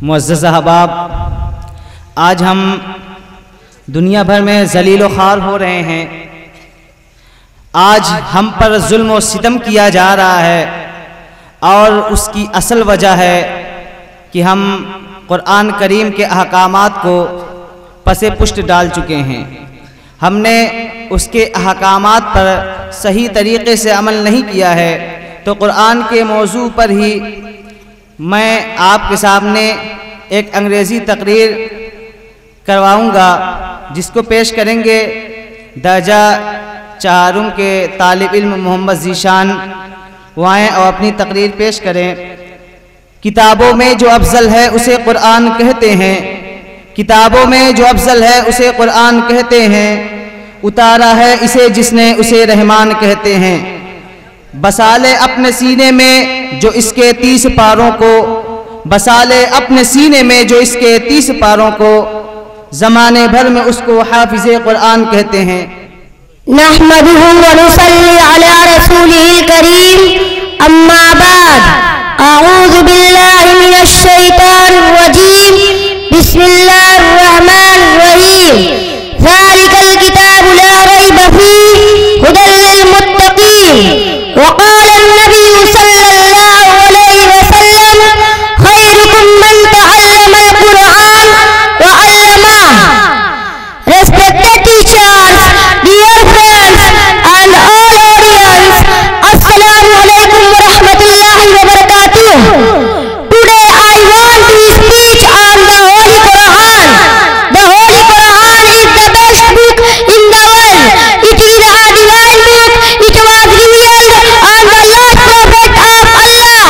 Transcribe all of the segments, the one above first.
मुअज़्ज़ज़ अहबाब, आज हम दुनिया भर में ज़लील व ख़ार हो रहे हैं। आज हम पर जुल्म व सितम किया जा रहा है और उसकी असल वजह है कि हम कुरान करीम के अहकामात को पसे पुष्ट डाल चुके हैं। हमने उसके अहकामात पर सही तरीक़े से अमल नहीं किया है। तो कुरान के मौजू पर ही मैं आपके सामने एक अंग्रेज़ी तकरीर करवाऊँगा, जिसको पेश करेंगे दर्जा चारुम के तालिब इल्म मोहम्मद ज़ीशान। वो आएँ और अपनी तकरीर पेश करें। किताबों में जो अफजल है उसे कुरान कहते हैं, किताबों में जो अफजल है उसे कुरान कहते हैं, उतारा है इसे जिसने उसे रहमान कहते हैं। बसाले अपने सीने में जो इसके 30 पारों को, बसाले अपने सीने में जो इसके 30 पारों को, ज़माने भर में उसको हाफिज़े कुरान कहते हैं। नहमदुहु व नुसल्ली अला रसूलिल करीम, अम्मा बाद, अऊज़ु बिल्लाहि मिनश शैतानिर रजीम, बिस्मिल्लाहिर रहमानिर रहीम। ज़ालिकल किताबु ला रैब फीहि हुदल लिल मुत्तक़ीन। वक़ाल अन्नबिय्यु सल्लल्लाहु अलैहि वसल्लम, खैरुकुम मन तअल्लमल कुरान व अल्लमह। Respected teachers, dear friends and all audience, Assalamu alaikum wa rahmatullahi wa barakatuh. Today I want to speak on the Holy Quran. The Holy Quran is the best book in the world. It is a divine book. It was revealed on the last prophet of Allah.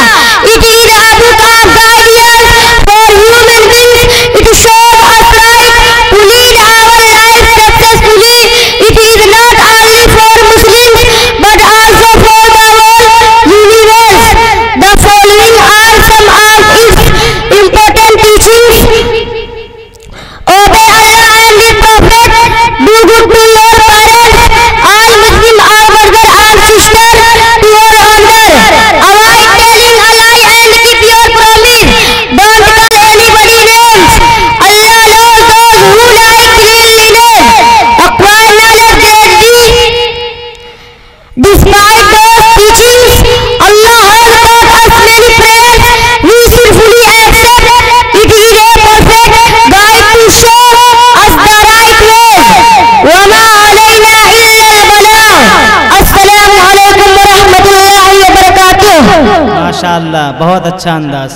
It is a book of guidance for human beings. It shows us right to lead our life successfully. It is not only for Muslims but also for the whole universe. The following are some of its important teachings. Obey Allah and His Prophet. Do good to your parents. All Muslim are brother and sister to your honor. Avoid telling a lie and keep your promise. Don't call anybody names. Allah knows those who like cleanliness. Acquire knowledge greatly. Despite those teachings, Allah has taught us many prayers we should fully accept. It is a perfect guide to show us the right way. وَمَا عَلَيْنَا إِلَّا الْبَلَاغُ. अस्सलामु अलैकुम व रहमतुल्लाहि व बरकातुहू। माशाअल्लाह, बहुत अच्छा अंदाज़।